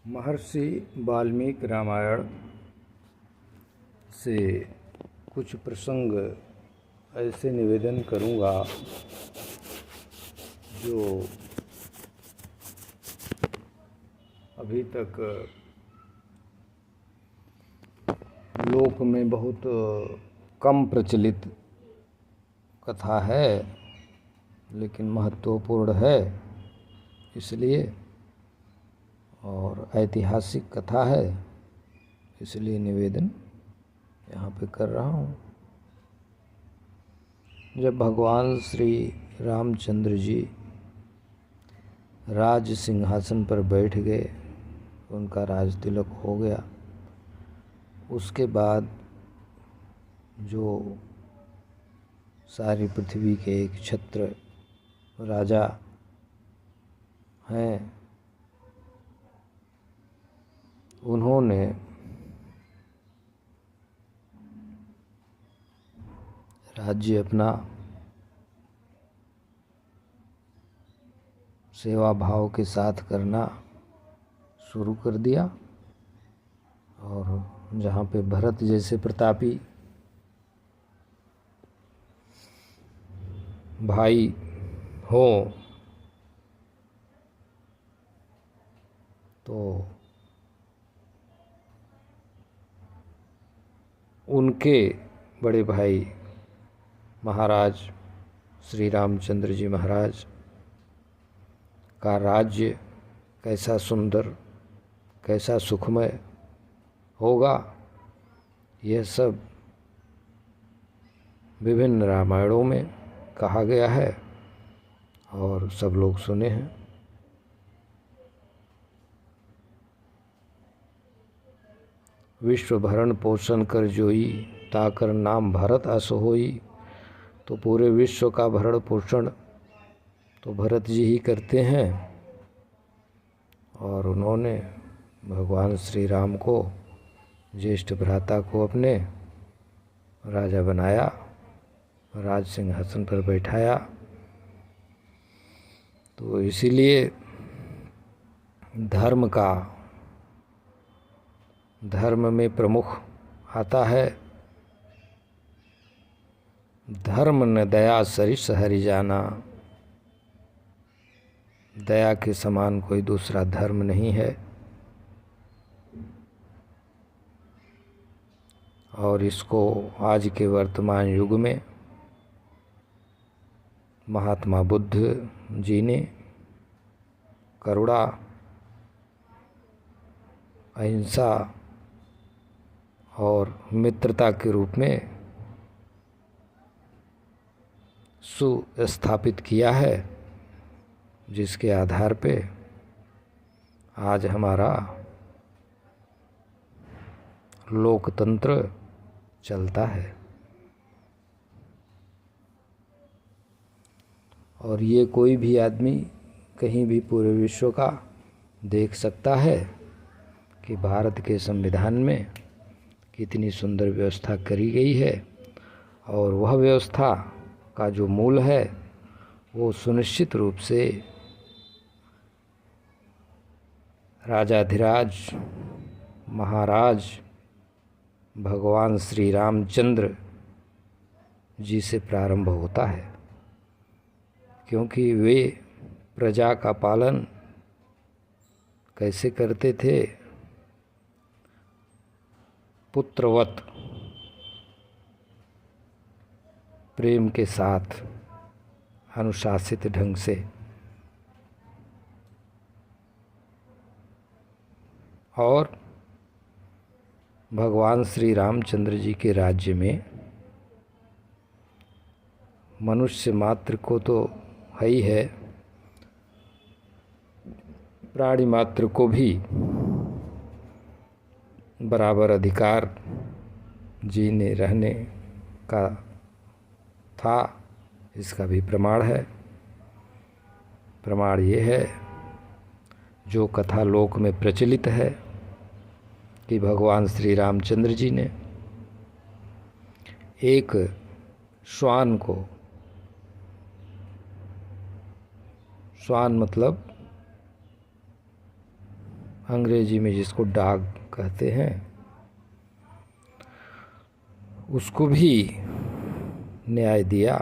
महर्षि वाल्मीकि रामायण से कुछ प्रसंग ऐसे निवेदन करूँगा जो अभी तक लोक में बहुत कम प्रचलित कथा है, लेकिन महत्वपूर्ण है इसलिए, और ऐतिहासिक कथा है इसलिए निवेदन यहाँ पे कर रहा हूँ। जब भगवान श्री रामचंद्र जी राज सिंहासन पर बैठ गए, उनका राज तिलक हो गया, उसके बाद जो सारी पृथ्वी के एक छत्र राजा हैं, उन्होंने राज्य अपना सेवा भाव के साथ करना शुरू कर दिया, और जहाँ पे भरत जैसे प्रतापी भाई हो तो उनके बड़े भाई महाराज श्री रामचंद्र जी महाराज का राज्य कैसा सुंदर, कैसा सुखमय होगा, यह सब विभिन्न रामायणों में कहा गया है और सब लोग सुने हैं। विश्व भरण पोषण कर जोई, ताकर नाम भरत अस होई। तो पूरे विश्व का भरण पोषण तो भरत जी ही करते हैं, और उन्होंने भगवान श्री राम को, ज्येष्ठ भ्राता को अपने राजा बनाया, राज सिंहासन पर बैठाया। तो इसीलिए धर्म में प्रमुख आता है, धर्म न दया सरिस हरि जाना। दया के समान कोई दूसरा धर्म नहीं है, और इसको आज के वर्तमान युग में महात्मा बुद्ध जी ने करुणा, अहिंसा और मित्रता के रूप में सुस्थापित किया है, जिसके आधार पे आज हमारा लोकतंत्र चलता है। और ये कोई भी आदमी कहीं भी पूरे विश्व का देख सकता है कि भारत के संविधान में कितनी सुंदर व्यवस्था करी गई है, और वह व्यवस्था का जो मूल है वो सुनिश्चित रूप से राजाधिराज महाराज भगवान श्री रामचंद्र जी से प्रारंभ होता है, क्योंकि वे प्रजा का पालन कैसे करते थे? पुत्रवत प्रेम के साथ, अनुशासित ढंग से। और भगवान श्री रामचंद्र जी के राज्य में मनुष्य मात्र को तो है ही है, प्राणी मात्र को भी बराबर अधिकार जीने रहने का था। इसका भी प्रमाण है। प्रमाण ये है, जो कथा लोक में प्रचलित है कि भगवान श्री रामचंद्र जी ने एक श्वान को, श्वान मतलब अंग्रेजी में जिसको डॉग कहते हैं, उसको भी न्याय दिया।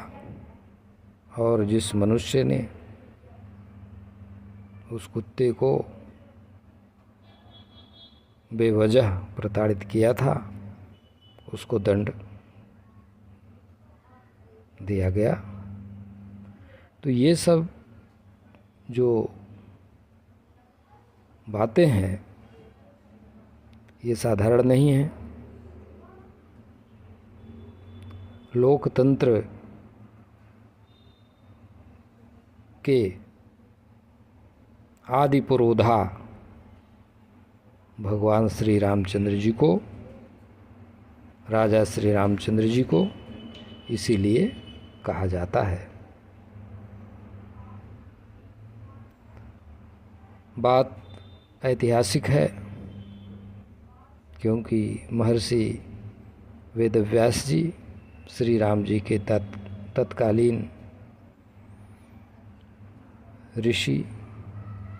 और जिस मनुष्य ने उस कुत्ते को बेवजह प्रताड़ित किया था, उसको दंड दिया गया। तो ये सब जो बातें हैं ये साधारण नहीं है। लोकतंत्र के आदि पुरोधा भगवान श्री रामचंद्र जी को, राजा श्री रामचंद्र जी को इसीलिए कहा जाता है। बात ऐतिहासिक है क्योंकि महर्षि वेदव्यास जी श्री राम जी के तत्कालीन ऋषि,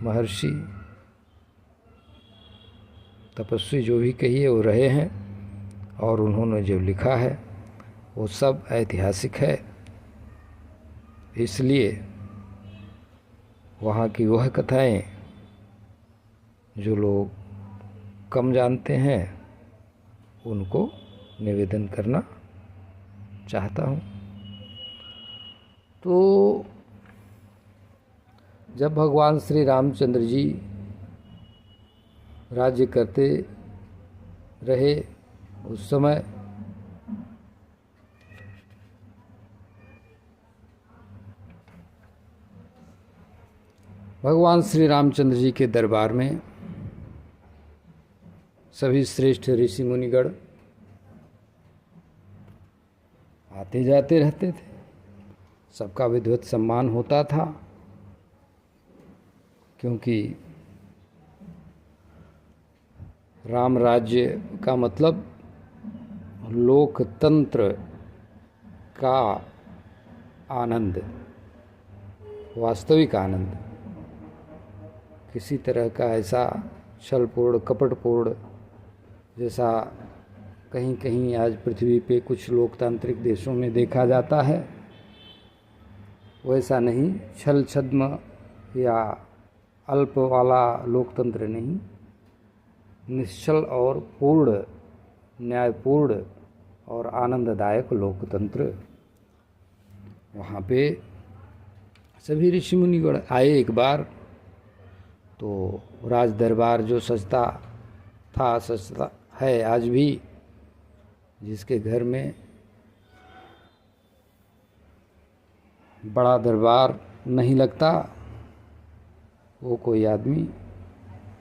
महर्षि, तपस्वी जो भी कहिए वो रहे हैं, और उन्होंने जो लिखा है वो सब ऐतिहासिक है। इसलिए वहाँ की वह कथाएं जो लोग कम जानते हैं उनको निवेदन करना चाहता हूँ। तो जब भगवान श्री रामचंद्र जी राज्य करते रहे उस समय भगवान श्री रामचंद्र जी के दरबार में सभी श्रेष्ठ ऋषि मुनिगण आते जाते रहते थे। सबका विधिवत सम्मान होता था क्योंकि राम राज्य का मतलब लोकतंत्र का आनंद, वास्तविक आनंद। किसी तरह का ऐसा छलपूर्ण कपटपूर्ण जैसा कहीं कहीं आज पृथ्वी पे कुछ लोकतांत्रिक देशों में देखा जाता है, वैसा नहीं, छल छद्म या अल्प वाला लोकतंत्र नहीं, निश्चल और पूर्ण, न्यायपूर्ण और आनंददायक लोकतंत्र। वहाँ पे सभी ऋषि मुनिगण आए एक बार। तो राज दरबार जो सजता था, सजता है आज भी, जिसके घर में बड़ा दरबार नहीं लगता वो कोई आदमी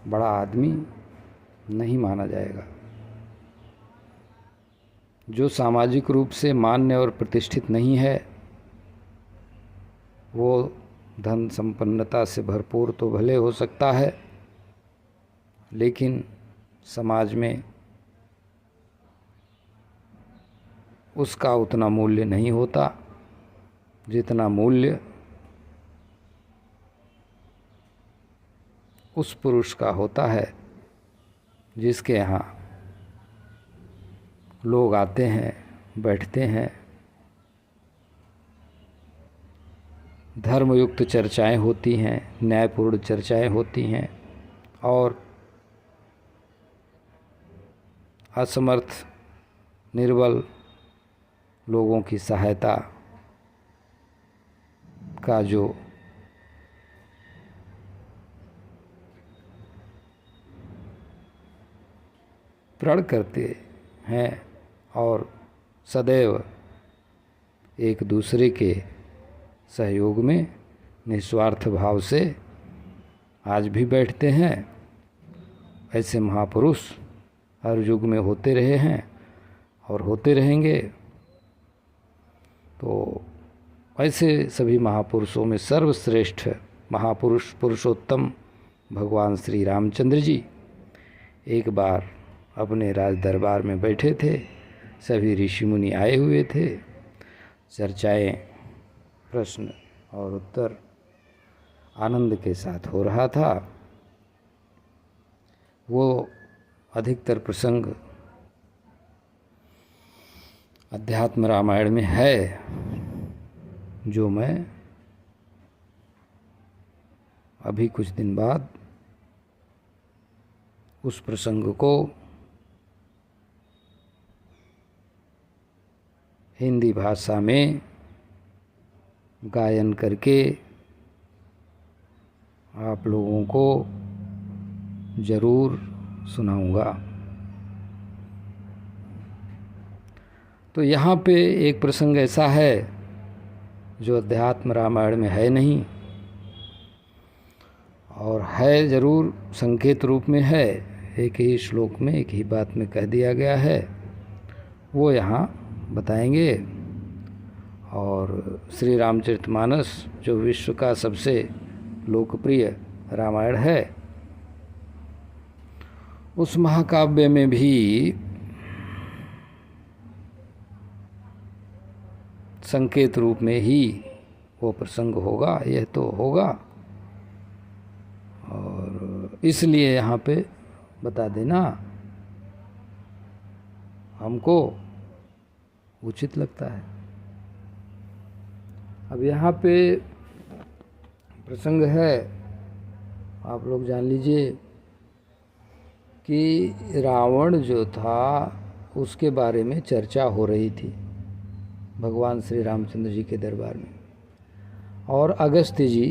बड़ा आदमी नहीं माना जाएगा। जो सामाजिक रूप से मान्य और प्रतिष्ठित नहीं है वो धन संपन्नता से भरपूर तो भले हो सकता है, लेकिन समाज में उसका उतना मूल्य नहीं होता जितना मूल्य उस पुरुष का होता है जिसके यहाँ लोग आते हैं, बैठते हैं, धर्मयुक्त चर्चाएं होती हैं, न्यायपूर्ण चर्चाएं होती हैं और असमर्थ निर्बल लोगों की सहायता का जो प्रण करते हैं और सदैव एक दूसरे के सहयोग में निस्वार्थ भाव से आज भी बैठते हैं, ऐसे महापुरुष हर युग में होते रहे हैं और होते रहेंगे। तो ऐसे सभी महापुरुषों में सर्वश्रेष्ठ महापुरुष पुरुषोत्तम भगवान श्री रामचंद्र जी एक बार अपने राज दरबार में बैठे थे। सभी ऋषि मुनि आए हुए थे। चर्चाएं, प्रश्न और उत्तर आनंद के साथ हो रहा था। वो अधिकतर प्रसंग अध्यात्म रामायण में है, जो मैं अभी कुछ दिन बाद उस प्रसंग को हिंदी भाषा में गायन करके आप लोगों को ज़रूर सुनाऊंगा। तो यहाँ पे एक प्रसंग ऐसा है जो अध्यात्म रामायण में है नहीं, और है ज़रूर संकेत रूप में है, एक ही श्लोक में एक ही बात में कह दिया गया है, वो यहाँ बताएंगे। और श्री रामचरितमानस जो विश्व का सबसे लोकप्रिय रामायण है, उस महाकाव्य में भी संकेत रूप में ही वो प्रसंग होगा, यह तो होगा, और इसलिए यहाँ पे बता देना हमको उचित लगता है। अब यहाँ पे प्रसंग है, आप लोग जान लीजिए कि रावण जो था उसके बारे में चर्चा हो रही थी भगवान श्री रामचंद्र जी के दरबार में, और अगस्त्य जी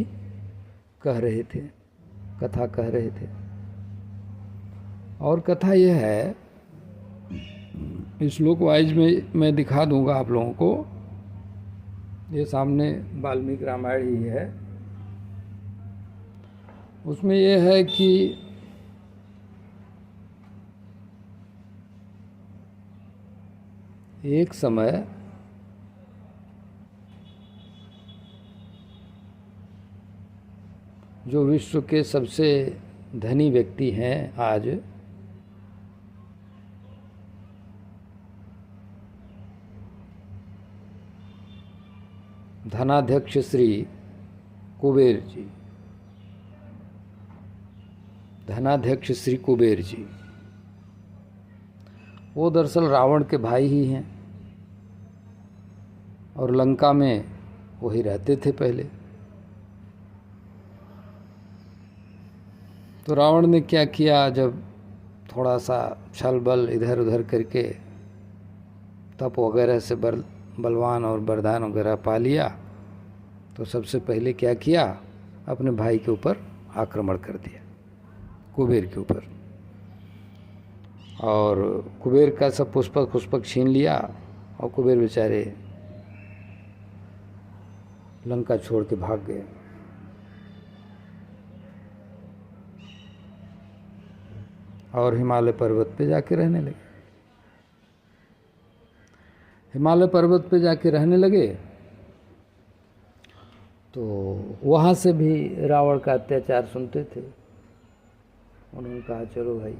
कह रहे थे, कथा कह रहे थे। और कथा यह है, श्लोक वाइज में मैं दिखा दूंगा आप लोगों को, ये सामने वाल्मीकि रामायण ही है। उसमें यह है कि एक समय जो विश्व के सबसे धनी व्यक्ति हैं आज, धनाध्यक्ष श्री कुबेर जी, धनाध्यक्ष श्री कुबेर जी, वो दरअसल रावण के भाई ही हैं, और लंका में वही रहते थे पहले। तो रावण ने क्या किया, जब थोड़ा सा छल बल इधर उधर करके तप वगैरह से बलवान और वरदान वगैरह पा लिया, तो सबसे पहले क्या किया, अपने भाई के ऊपर आक्रमण कर दिया, कुबेर के ऊपर, और कुबेर का सब पुष्पक छीन लिया, और कुबेर बेचारे लंका छोड़ के भाग गए। और हिमालय पर्वत पे जाके रहने लगे। हिमालय पर्वत पे जाके रहने लगे तो वहाँ से भी रावण का अत्याचार सुनते थे। उन्होंने कहा चलो भाई,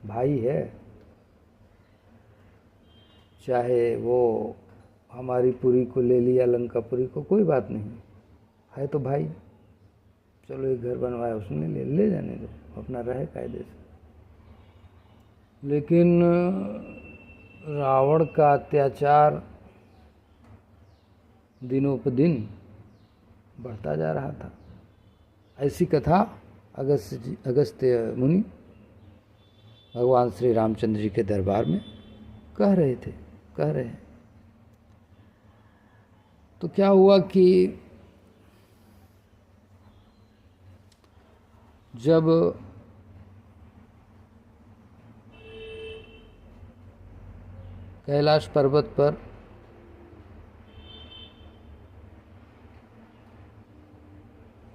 भाई है, चाहे वो हमारी पुरी को ले लिया, लंकापुरी को, कोई बात नहीं है, तो भाई चलो एक घर बनवाया उसने, ले जाने दो, अपना रहे कायदे से। लेकिन रावण का अत्याचार दिनों पर दिन बढ़ता जा रहा था। ऐसी कथा अगस्त्य मुनि भगवान श्री रामचंद्र जी के दरबार में कह रहे हैं। तो क्या हुआ कि जब कैलाश पर्वत पर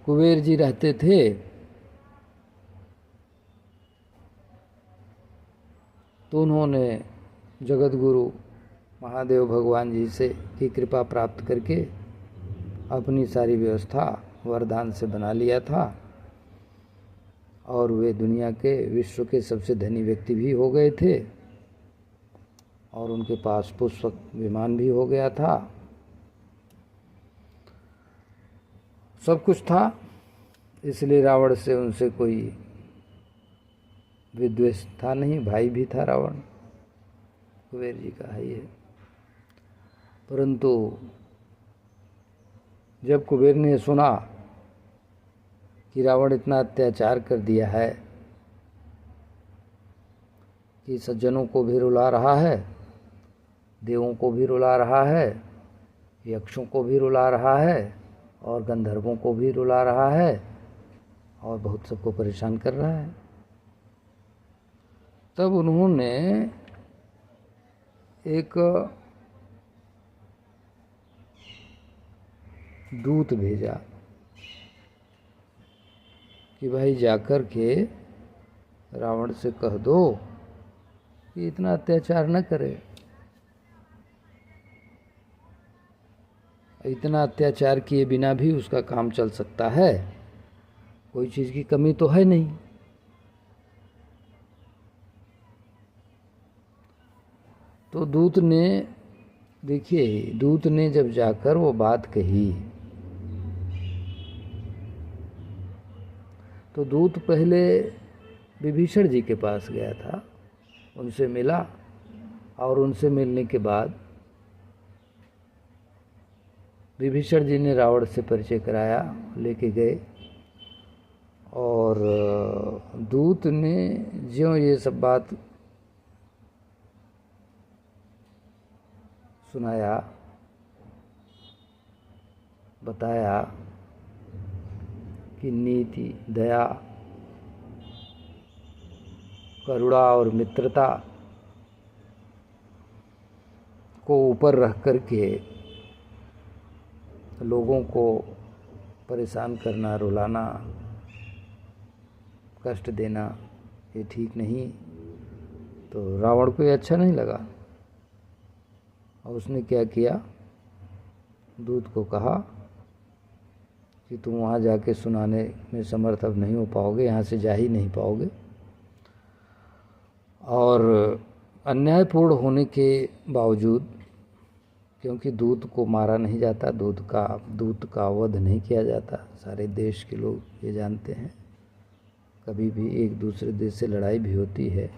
कुबेर जी रहते थे, तो उन्होंने जगत गुरु महादेव भगवान जी से की कृपा प्राप्त करके अपनी सारी व्यवस्था वरदान से बना लिया था, और वे दुनिया के विश्व के सबसे धनी व्यक्ति भी हो गए थे, और उनके पास पुष्पक विमान भी हो गया था, सब कुछ था। इसलिए रावण से उनसे कोई विद्वेष था नहीं, भाई भी था रावण, कुबेर जी का ही है। परंतु जब कुबेर ने सुना कि रावण इतना अत्याचार कर दिया है कि सज्जनों को भी रुला रहा है, देवों को भी रुला रहा है, यक्षों को भी रुला रहा है और गंधर्वों को भी रुला रहा है और बहुत सबको परेशान कर रहा है, तब उन्होंने एक दूत भेजा कि भाई जाकर के रावण से कह दो कि इतना अत्याचार न करे। इतना अत्याचार किए बिना भी उसका काम चल सकता है, कोई चीज़ की कमी तो है नहीं। तो दूत ने, देखिए, दूत ने जब जाकर वो बात कही तो दूत पहले विभीषण जी के पास गया था, उनसे मिला और उनसे मिलने के बाद विभीषण जी ने रावण से परिचय कराया, लेके गए और दूत ने ज्यों ये सब बात सुनाया, बताया कि नीति, दया, करुणा और मित्रता को ऊपर रख करके लोगों को परेशान करना, रुलाना, कष्ट देना ये ठीक नहीं। तो रावण को ये अच्छा नहीं लगा और उसने क्या किया, दूत को कहा कि तुम वहाँ जाके सुनाने में समर्थ अब नहीं हो पाओगे, यहाँ से जा ही नहीं पाओगे। और अन्यायपूर्ण होने के बावजूद, क्योंकि दूत को मारा नहीं जाता, दूत का वध नहीं किया जाता, सारे देश के लोग ये जानते हैं। कभी भी एक दूसरे देश से लड़ाई भी होती है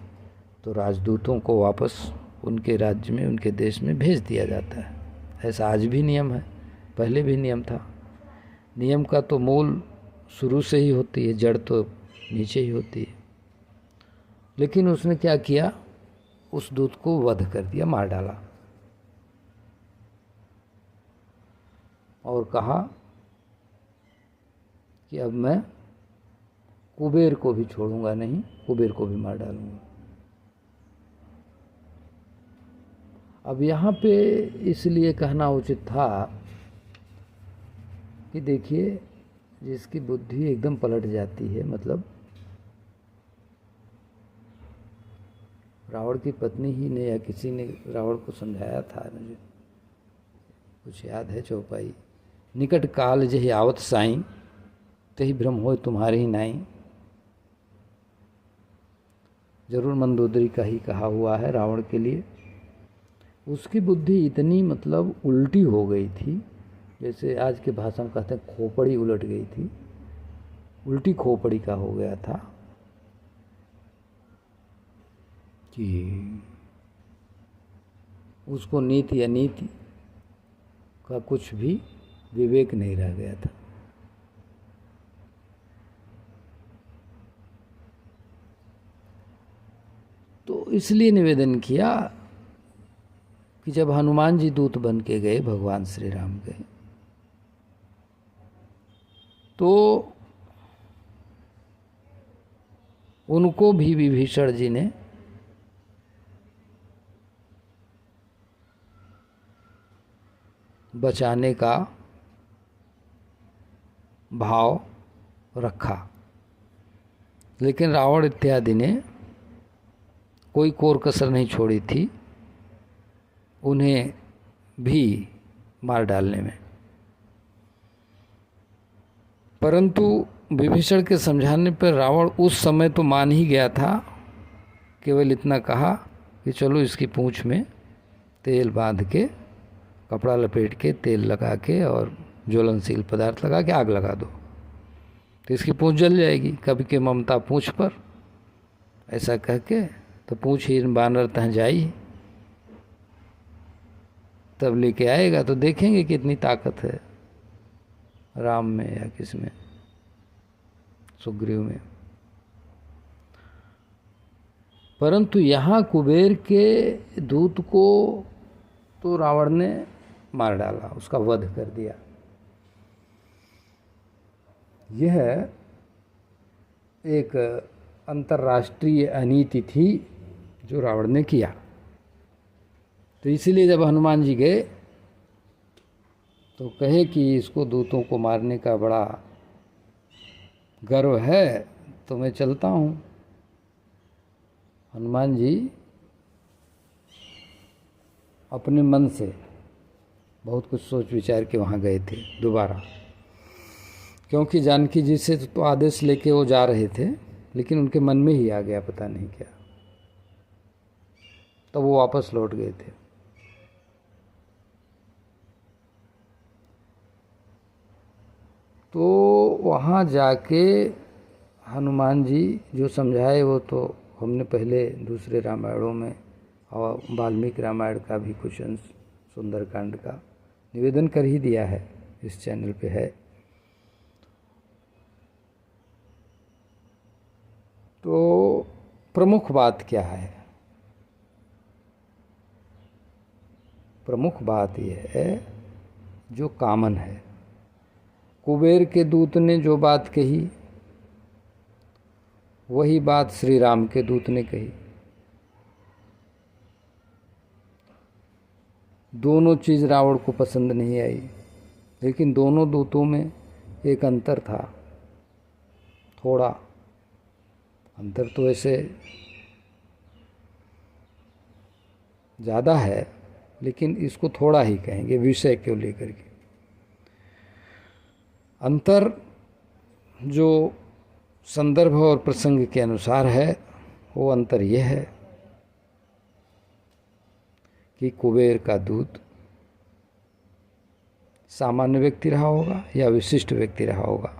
तो राजदूतों को वापस उनके राज्य में, उनके देश में भेज दिया जाता है। ऐसा आज भी नियम है, पहले भी नियम था। नियम का तो मूल शुरू से ही होती है, जड़ तो नीचे ही होती है। लेकिन उसने क्या किया, उस दूत को वध कर दिया, मार डाला और कहा कि अब मैं कुबेर को भी छोड़ूंगा नहीं, कुबेर को भी मार डालूंगा। अब यहाँ पे इसलिए कहना उचित था कि देखिए, जिसकी बुद्धि एकदम पलट जाती है, मतलब रावण की पत्नी ही ने या किसी ने रावण को समझाया था, मुझे कुछ याद है चौपाई, निकट काल जहि आवत साईं, तही भ्रम होय तुम्हारे ही नाई। जरूर मंदोदरी का ही कहा हुआ है रावण के लिए। उसकी बुद्धि इतनी मतलब उल्टी हो गई थी, जैसे आज के भाषा में कहते हैं खोपड़ी उलट गई थी, उल्टी खोपड़ी का हो गया था कि उसको नीति अनीति का कुछ भी विवेक नहीं रह गया था। तो इसलिए निवेदन किया कि जब हनुमान जी दूत बन के गए, भगवान श्री राम गए, तो उनको भी विभीषण जी ने बचाने का भाव रखा, लेकिन रावण इत्यादि ने कोई कोर कसर नहीं छोड़ी थी उन्हें भी मार डालने में। परंतु विभीषण के समझाने पर रावण उस समय तो मान ही गया था, केवल इतना कहा कि चलो इसकी पूंछ में तेल बांध के, कपड़ा लपेट के, तेल लगा के और ज्वलनशील पदार्थ लगा के आग लगा दो, तो इसकी पूंछ जल जाएगी। कभी के ममता पूंछ पर, ऐसा कह के तो पूछ ही बानर तह जाई, तब लेके आएगा तो देखेंगे कितनी ताकत है राम में या किस में, सुग्रीव में। परंतु यहाँ कुबेर के दूत को तो रावण ने मार डाला, उसका वध कर दिया। यह एक अंतर्राष्ट्रीय अनीति थी जो रावण ने किया। तो इसीलिए जब हनुमान जी गए तो कहे कि इसको दूतों को मारने का बड़ा गर्व है, तो मैं चलता हूँ। हनुमान जी अपने मन से बहुत कुछ सोच विचार के वहाँ गए थे दोबारा, क्योंकि जानकी जी से तो आदेश लेके वो जा रहे थे, लेकिन उनके मन में ही आ गया पता नहीं क्या, तो वो वापस लौट गए थे। तो वहाँ जाके हनुमान जी जो समझाए वो तो हमने पहले दूसरे रामायणों में और वाल्मीकि रामायण का भी कुछ अंश सुंदरकांड का निवेदन कर ही दिया है, इस चैनल पे है। तो प्रमुख बात क्या है? प्रमुख बात यह है जो कॉमन है। कुबेर के दूत ने जो बात कही वही बात श्री राम के दूत ने कही। दोनों चीज़ रावण को पसंद नहीं आई, लेकिन दोनों दूतों में एक अंतर था, थोड़ा अंतर तो ऐसे ज़्यादा है, लेकिन इसको थोड़ा ही कहेंगे विषय को लेकर के। अंतर जो संदर्भ और प्रसंग के अनुसार है, वो अंतर यह है कि कुबेर का दूत सामान्य व्यक्ति रहा होगा या विशिष्ट व्यक्ति रहा होगा,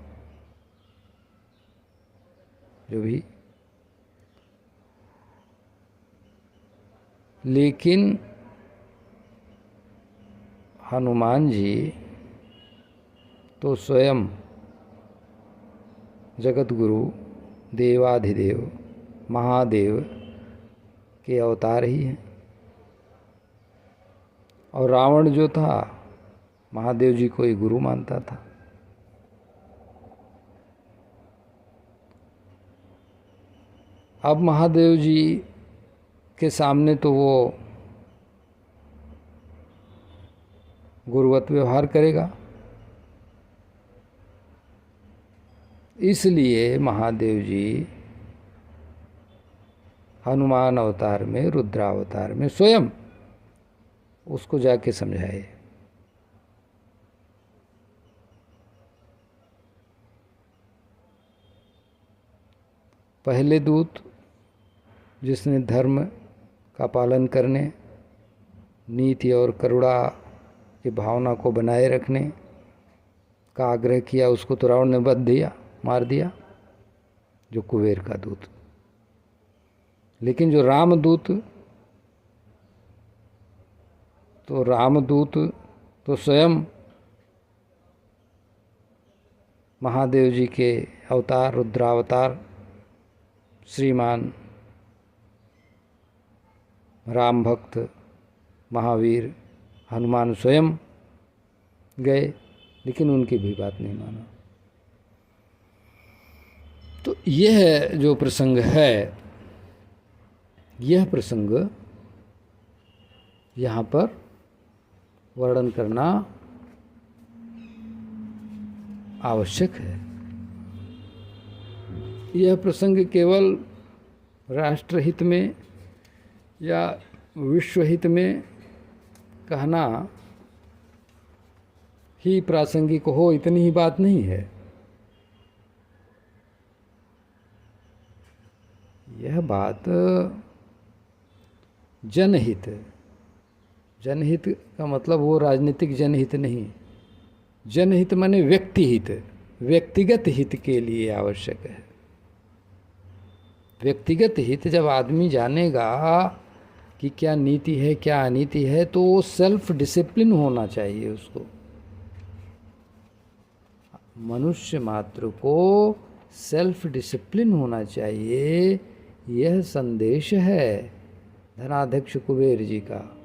जो भी, लेकिन हनुमान जी तो स्वयं जगत गुरु देवाधिदेव महादेव के अवतार ही हैं। और रावण जो था महादेव जी को ही गुरु मानता था। अब महादेव जी के सामने तो वो गुरुवत व्यवहार करेगा, इसलिए महादेव जी हनुमान अवतार में, रुद्रावतार में स्वयं उसको जाके समझाए। पहले दूत जिसने धर्म का पालन करने, नीति और करुणा की भावना को बनाए रखने का आग्रह किया, उसको तो रावण ने वध दिया, मार दिया, जो कुबेर का दूत। लेकिन जो रामदूत, तो रामदूत तो स्वयं महादेव जी के अवतार, रुद्रावतार श्रीमान राम भक्त महावीर हनुमान स्वयं गए, लेकिन उनकी भी बात नहीं माना। तो यह जो प्रसंग है, यह प्रसंग यहाँ पर वर्णन करना आवश्यक है। यह प्रसंग केवल राष्ट्रहित में या विश्वहित में कहना ही प्रासंगिक हो, इतनी ही बात नहीं है। यह बात जनहित, जनहित का मतलब वो राजनीतिक जनहित नहीं, जनहित माने व्यक्ति हित, व्यक्तिगत हित के लिए आवश्यक है। व्यक्तिगत हित जब आदमी जानेगा कि क्या नीति है क्या अनीति है, तो वो सेल्फ डिसिप्लिन होना चाहिए उसको। मनुष्य मात्र को सेल्फ डिसिप्लिन होना चाहिए, यह संदेश है धनाध्यक्ष कुबेर जी का।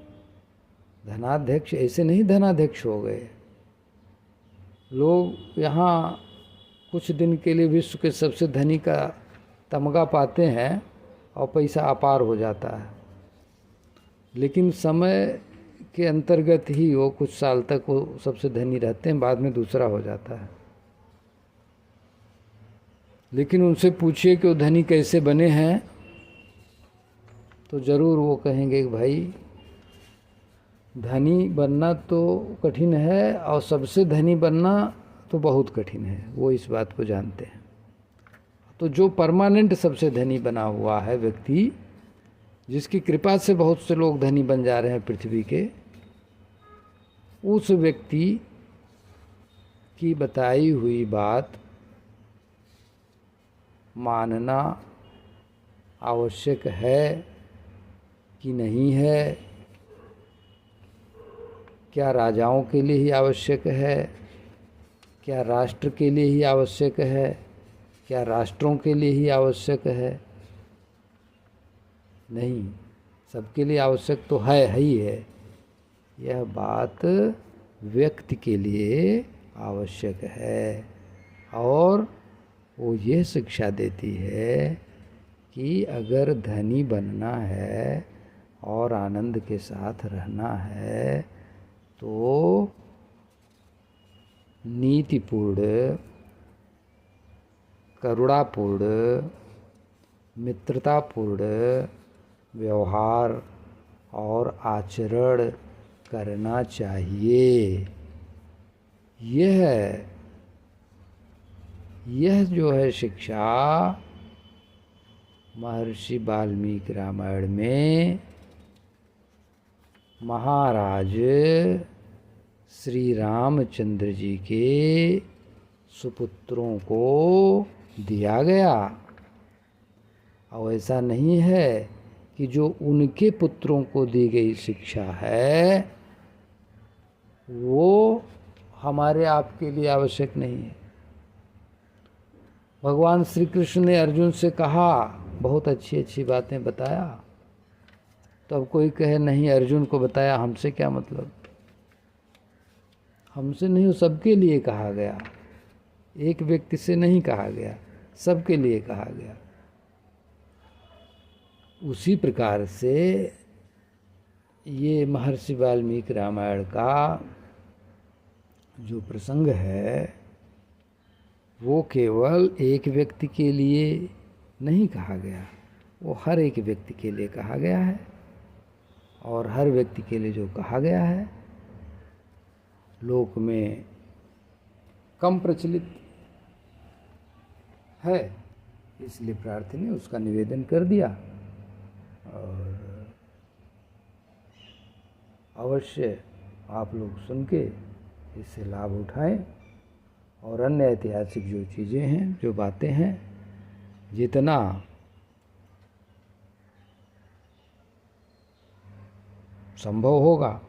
धनाध्यक्ष ऐसे नहीं धनाध्यक्ष हो गए। लोग यहाँ कुछ दिन के लिए विश्व के सबसे धनी का तमगा पाते हैं और पैसा अपार हो जाता है, लेकिन समय के अंतर्गत ही वो कुछ साल तक वो सबसे धनी रहते हैं, बाद में दूसरा हो जाता है। लेकिन उनसे पूछिए कि वो धनी कैसे बने हैं, तो ज़रूर वो कहेंगे कि भाई धनी बनना तो कठिन है और सबसे धनी बनना तो बहुत कठिन है, वो इस बात को जानते हैं। तो जो परमानेंट सबसे धनी बना हुआ है व्यक्ति, जिसकी कृपा से बहुत से लोग धनी बन जा रहे हैं पृथ्वी के, उस व्यक्ति की बताई हुई बात मानना आवश्यक है कि नहीं है। क्या राजाओं के लिए ही आवश्यक है? क्या राष्ट्र के लिए ही आवश्यक है? क्या राष्ट्रों के लिए ही आवश्यक है? नहीं, सबके लिए आवश्यक तो है ही है। यह बात व्यक्ति के लिए आवश्यक है, और वो ये शिक्षा देती है कि अगर धनी बनना है और आनंद के साथ रहना है तो नीतिपूर्ण, करुणापूर्ण, मित्रतापूर्ण व्यवहार और आचरण करना चाहिए। यह जो है शिक्षा महर्षि वाल्मीकि रामायण में महाराज श्री रामचंद्र जी के सुपुत्रों को दिया गया। और ऐसा नहीं है कि जो उनके पुत्रों को दी गई शिक्षा है वो हमारे आपके लिए आवश्यक नहीं है। भगवान श्री कृष्ण ने अर्जुन से कहा, बहुत अच्छी अच्छी बातें बताया, तो अब कोई कहे नहीं अर्जुन को बताया, हमसे क्या मतलब? हमसे नहीं, सबके लिए कहा गया, एक व्यक्ति से नहीं कहा गया, सबके लिए कहा गया। उसी प्रकार से ये महर्षि वाल्मीकि रामायण का जो प्रसंग है वो केवल एक व्यक्ति के लिए नहीं कहा गया, वो हर एक व्यक्ति के लिए कहा गया है। और हर व्यक्ति के लिए जो कहा गया है लोक में कम प्रचलित है, इसलिए प्रार्थी ने उसका निवेदन कर दिया। और अवश्य आप लोग सुन के इससे लाभ उठाएं, और अन्य ऐतिहासिक जो चीज़ें हैं, जो बातें हैं, जितना संभव होगा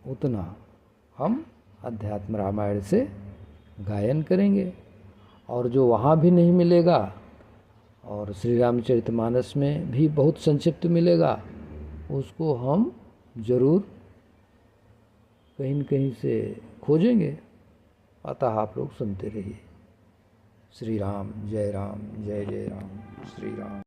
उतना हम अध्यात्म रामायण से गायन करेंगे। और जो वहाँ भी नहीं मिलेगा और श्री रामचरितमानस में भी बहुत संक्षिप्त मिलेगा, उसको हम जरूर कहीं न कहीं से खोजेंगे। अतः आप लोग सुनते रहिए। श्री राम जय जय राम, श्री राम।